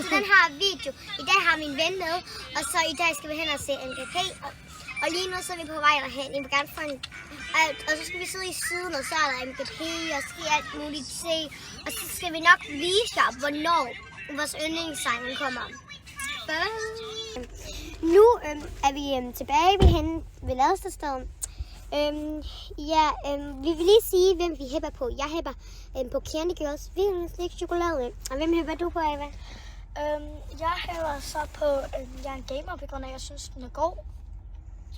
til den her video. I dag har min ven med, og så i dag skal vi hen og se MGP. Og lige nu så er vi på vej derhen. Jeg vil gerne få en... Og så skal vi sidde i siden, og så er der MGP, og så skal I alt muligt se. Og så skal vi nok vise jer, hvornår vores yndlingssang kommer. Nu er vi tilbage ved ladestedstedet. Vi vil lige sige, hvem vi hæpper på. Jeg hæpper på Candy Girls. Vi vil slik chokolade. Og hvem hæpper du på, Ava? Jeg hæpper så på jeg er en gamer, på grund af, at jeg synes, den er god.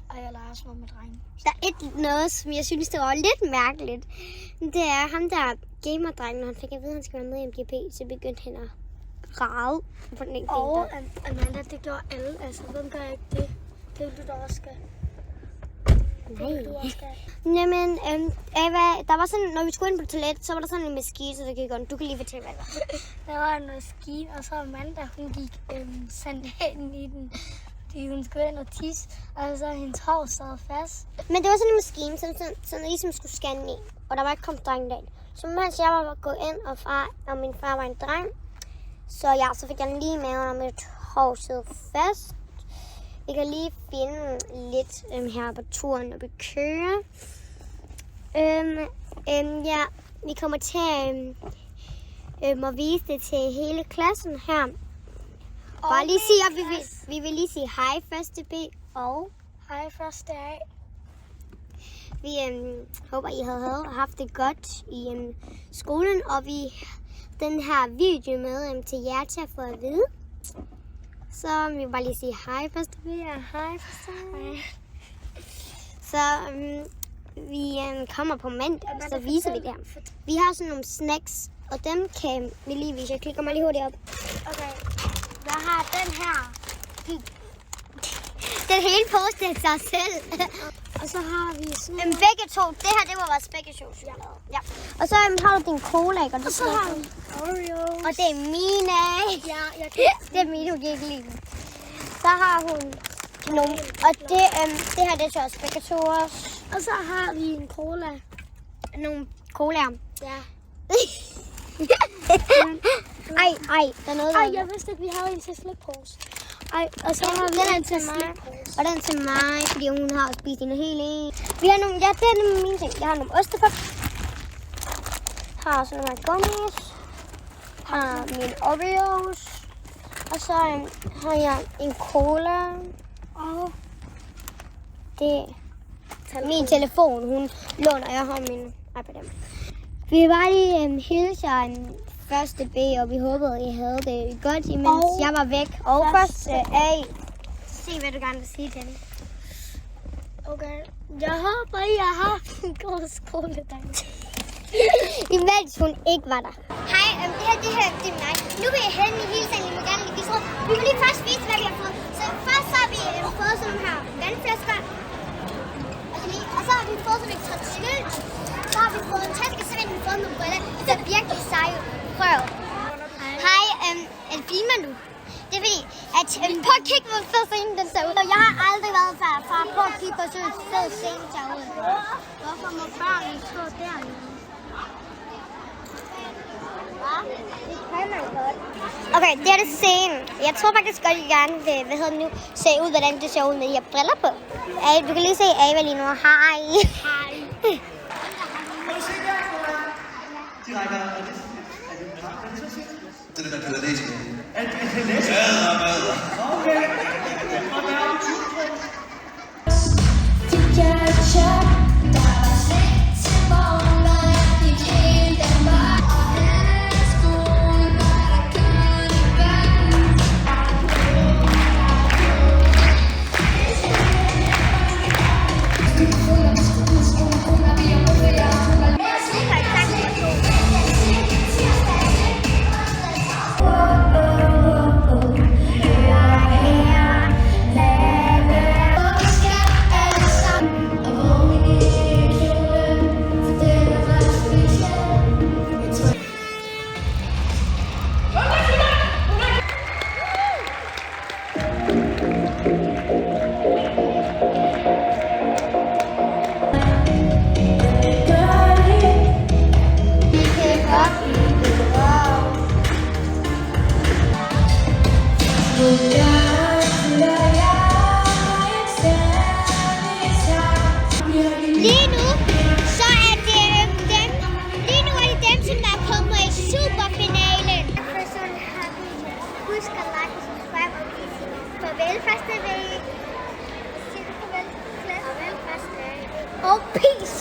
Og jeg leger små med drengen. Der er noget, som jeg synes, det var lidt mærkeligt. Det er ham, der gamerdrengen, når han fik at vide, at han skal være med i MGP, så begyndte han at rave på den ene. Og Amanda, det gjorde alle. Altså, hvem gør ikke det? Det vil du da også skal. Jamen, Ava, der var sådan, når vi skulle ind på toilettet, så var der sådan en maskine, så det gik godt. Du kan lige fortælle, hvad det var. Der var en maskine, og så Amanda, hun gik sandalen i den. Fordi hun skulle ind og tisse, og så hendes hår sad fast. Men det var sådan en maskine, som ligesom skulle scanne i, og der var ikke kommet drengen derind. Så mens jeg var gået ind, og min far var en dreng, så fik jeg lige maven, og mit hår sad fast. Vi kan lige finde lidt her på turen, når vi kører. Vi kommer til at vise det til hele klassen her. Bare lige sige, at vi vil lige sige hej første B og hej første A. Vi håber, I har haft det godt i skolen, og vi den her video med til jer til at få at vide. Så vi vil bare lige sige hej første B og hej første A. Så vi kommer på mandag, så viser vi det her. Vi har sådan nogle snacks, og dem kan vi lige vise. Jeg klikker mig lige hurtigt op. Okay. Jeg har den her. Den hele posten sig selv. Og så har vi sådan begge to. Det her, det var vores begge to. Ja. Og så har du din cola, ikke? Og så har vi Oreo. Og det er mine. Ja, jeg kan. Det er mine, hun kan ikke lide. Så har hun nogle. Og det her, det er så også begge to også. Og så har vi en cola. Nogle colaer. Ja. Ej, der er noget der. Ej, jeg vidste ikke, vi havde en til slikpose. Ej, og så har vi den til mig. Og den til mig, fordi hun har spist en helt en. Vi har nogle, ja, det er nogle mine ting. Jeg har nogle ostepop. Har sådan nogle gummis. Har mine Oreos. Og så har jeg en cola. Og det min telefon, hun låner. Jeg har min iPad. Vi vil bare lige hilse jer første B, og vi håbede, I havde det godt, imens jeg var væk. Og første A. Se, hvad du gerne vil sige til det. Okay. Jeg håber, I har haft en god skoledag. Imens hun ikke var der. Hej, det her det er mig. Nu vil jeg hælde min hilsen, I må gerne lige vise. Vi vil lige først vise, hvad vi har fået. Så først så har vi fået sådan nogle her vandflasker. Og så har vi fået sådan et træt skilt. Så har vi fået en taske, så har vi fået nogle briller. Det er virkelig sej. Prøv. Hej, filmer du? Det er fordi, at prøv at kigge, hvor fed scenen den ser ud. Og jeg har aldrig været far. Prøv at kigge, hvor fed scenen ser ud. Hvorfor må børn stå dernede? Okay, det er det scenen. Jeg tror faktisk godt, I gerne vil, se ud, hvordan det ser ud med de her briller på. Du kan lige se Ava lige nu. Hej. Hej. Det er den der Peter Læsken. Er det Peter Læsken? Okay. Lige nu, så er det dem. Lige nu er det dem, som der er kommet i superfinalen. Husk at like og subscribe og please. Farvel første dag. Farvel første dag. Og peace.